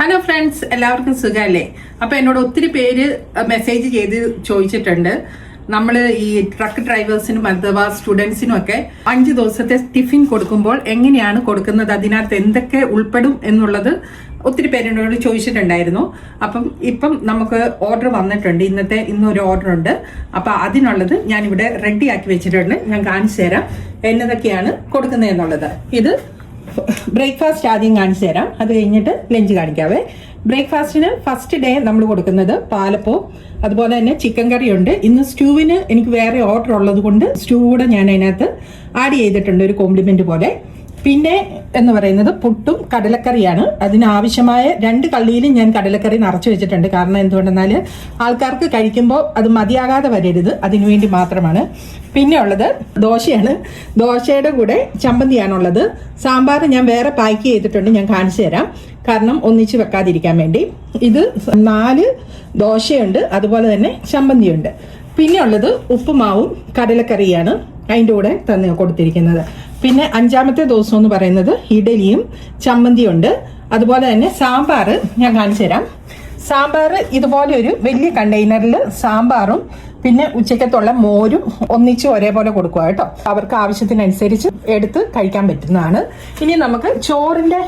Hello friends, എല്ലാവർക്കും സുഖമല്ലേ? അപ്പൊ എന്നോട് ഒത്തിരി പേര് മെസ്സേജ് ചെയ്ത് ചോദിച്ചിട്ടുണ്ട്. നമ്മൾ ഈ ട്രക്ക് ഡ്രൈവേഴ്സിനും അഥവാ സ്റ്റുഡൻസിനും ഒക്കെ 5 ദിവസത്തെ ടിഫിൻ കൊടുക്കുമ്പോൾ എങ്ങനെയാണ് കൊടുക്കുന്നത്, അതിനകത്ത് എന്തൊക്കെ ഉൾപ്പെടും എന്നുള്ളത് ഒത്തിരി പേരെന്നോട് ചോദിച്ചിട്ടുണ്ടായിരുന്നു. ഇപ്പം നമുക്ക് ഓർഡർ വന്നിട്ടുണ്ട്. ഇന്നൊരു ഓർഡർ ഉണ്ട്. അപ്പൊ അതിനുള്ളത് ഞാനിവിടെ റെഡി ആക്കി വെച്ചിട്ടുണ്ട്. ഞാൻ കാണിച്ചു തരാം എന്നതൊക്കെയാണ് കൊടുക്കുന്നത് എന്നുള്ളത്. ഇത് ബ്രേക്ക്ഫാസ്റ്റ് ആദ്യം കാണിച്ചു തരാം, അത് കഴിഞ്ഞിട്ട് ലഞ്ച് കാണിക്കാവേ. ബ്രേക്ക്ഫാസ്റ്റിന് ഫസ്റ്റ് ഡേ നമ്മൾ കൊടുക്കുന്നത് പാലപ്പവും അതുപോലെ തന്നെ ചിക്കൻ കറിയുണ്ട്. ഇന്ന് സ്റ്റൂവിന് എനിക്ക് വേറെ ഓർഡർ ഉള്ളത് കൊണ്ട് സ്റ്റൂ കൂടെ ഞാൻ അതിനകത്ത് ആഡ് ചെയ്തിട്ടുണ്ട്, ഒരു കോംപ്ലിമെന്റ് പോലെ. പിന്നെ എന്ന് പറയുന്നത് പുട്ടും കടലക്കറിയാണ്. അതിനാവശ്യമായ 2 കള്ളിയിലും ഞാൻ കടലക്കറി നിറച്ചു വെച്ചിട്ടുണ്ട്. കാരണം എന്തുകൊണ്ടെന്നാൽ ആൾക്കാർക്ക് കഴിക്കുമ്പോൾ അത് മതിയാകാതെ വരരുത്, അതിനുവേണ്ടി മാത്രമാണ്. പിന്നെ ഉള്ളത് ദോശയാണ്. ദോശയുടെ കൂടെ ചമ്മന്തിയാണുള്ളത്. സാമ്പാർ ഞാൻ വേറെ പാക്ക് ചെയ്തിട്ടുണ്ട്, ഞാൻ കാണിച്ചു തരാം, കാരണം ഒന്നിച്ച് വെക്കാതിരിക്കാൻ വേണ്ടി. ഇത് 4 ദോശയുണ്ട്, അതുപോലെ തന്നെ ചമ്മന്തിയുണ്ട്. പിന്നെ ഉള്ളത് ഉപ്പുമാവും കടലക്കറിയാണ് അതിൻ്റെ കൂടെ കൊടുത്തിരിക്കുന്നത്. പിന്നെ 5-ാമത്തെ ദിവസം എന്ന് പറയുന്നത് ഇഡലിയും ചമ്മന്തിയും ഉണ്ട്. അതുപോലെ തന്നെ സാമ്പാർ ഞാൻ കാണിച്ചു തരാം. സാമ്പാർ ഇതുപോലെ ഒരു വലിയ കണ്ടെയ്നറിൽ സാമ്പാറും പിന്നെ ഉച്ചക്കത്തുള്ള മോരും ഒന്നിച്ച് ഒരേപോലെ കൊടുക്കുക കേട്ടോ. അവർക്ക് ആവശ്യത്തിനനുസരിച്ച് എടുത്ത് കഴിക്കാൻ പറ്റുന്നതാണ്. ഇനി നമുക്ക് ചോറിന്റെ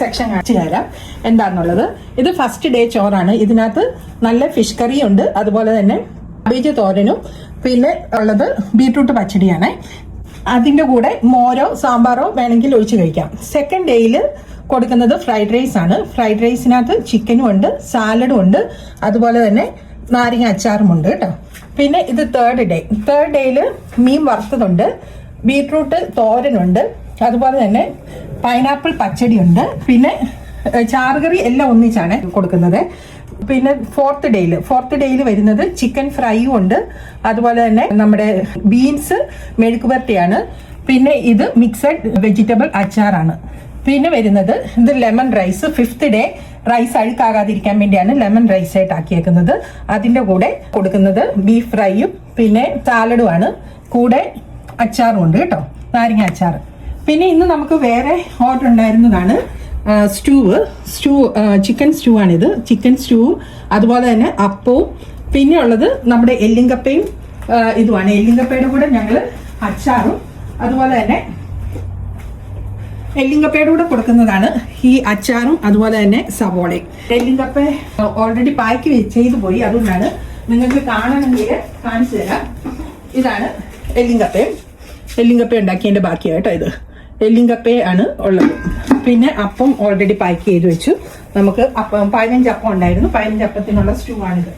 സെക്ഷൻ കാണിച്ചു തരാം എന്താണെന്നുള്ളത്. ഇത് ഫസ്റ്റ് ഡേ ചോറാണ്. ഇതിനകത്ത് നല്ല ഫിഷ് കറിയുണ്ട്, അതുപോലെ തന്നെ കാബേജ് തോരനും പിന്നെ ഉള്ളത് ബീട്രൂട്ട് പച്ചടിയാണ്. അതിൻ്റെ കൂടെ മോരോ സാമ്പാറോ വേണമെങ്കിൽ ഒഴിച്ച് കഴിക്കാം. സെക്കൻഡ് ഡേയിൽ കൊടുക്കുന്നത് ഫ്രൈഡ് റൈസ് ആണ്. ഫ്രൈഡ് റൈസിനകത്ത് ചിക്കനും ഉണ്ട്, സാലഡും ഉണ്ട്, അതുപോലെ തന്നെ നാരങ്ങ അച്ചാറും ഉണ്ട് കേട്ടോ. പിന്നെ ഇത് തേർഡ് ഡേയിൽ മീൻ വറുത്തതുണ്ട്, ബീട്രൂട്ട് തോരനുണ്ട്, അതുപോലെ തന്നെ പൈനാപ്പിൾ പച്ചടിയുണ്ട്, പിന്നെ ചാറുകറി എല്ലാം ഒന്നിച്ചാണ് കൊടുക്കുന്നത്. പിന്നെ ഫോർത്ത് ഡേയിൽ വരുന്നത് ചിക്കൻ ഫ്രൈയും ഉണ്ട്, അതുപോലെ തന്നെ നമ്മുടെ ബീൻസ് മെഴുക്കുപുരട്ടിയാണ്. പിന്നെ ഇത് മിക്സഡ് വെജിറ്റബിൾ അച്ചാറാണ്. പിന്നെ വരുന്നത് ഇത് lemon rice. 5th day rice അഴുക്കാകാതിരിക്കാൻ വേണ്ടിയാണ് ലെമൺ റൈസ് ആയിട്ട് ആക്കിയേക്കുന്നത്. അതിന്റെ കൂടെ കൊടുക്കുന്നത് ബീഫ് ഫ്രൈയും പിന്നെ സാലഡുമാണ്, കൂടെ അച്ചാറും ഉണ്ട് കേട്ടോ, നാരങ്ങ അച്ചാർ. പിന്നെ ഇന്ന് നമുക്ക് വേറെ ഓർഡർ ഉണ്ടായിരുന്നതാണ് ചിക്കൻ സ്റ്റൂ ആണിത്. ചിക്കൻ സ്റ്റൂവും അതുപോലെ തന്നെ അപ്പവും പിന്നെ ഉള്ളത് നമ്മുടെ എല്ലിങ്കപ്പയും ഇതുമാണ്. എല്ലിങ്കപ്പയുടെ കൂടെ ഞങ്ങൾ അച്ചാറും അതുപോലെ തന്നെ എല്ലിങ്കപ്പയുടെ കൂടെ കൊടുക്കുന്നതാണ് ഈ അച്ചാറും അതുപോലെ തന്നെ സവോളയും. എല്ലിങ്കപ്പ ഓൾറെഡി പാക്ക് ചെയ്തു പോയി, അതുകൊണ്ടാണ് നിങ്ങൾക്ക് കാണണമെങ്കിൽ കാണിച്ചു തരാം. ഇതാണ് എല്ലിങ്കപ്പ ഉണ്ടാക്കിയതിന്റെ ബാക്കിയായിട്ടോ. ഇത് എല്ലിങ്കപ്പയാണ് ഉള്ളത്. പിന്നെ അപ്പം ഓൾറെഡി പാക്ക് ചെയ്ത് വെച്ചു. നമുക്ക് 15 അപ്പം ഉണ്ടായിരുന്നു. 15 അപ്പത്തിനുള്ള സ്റ്റൂ ആണിത്.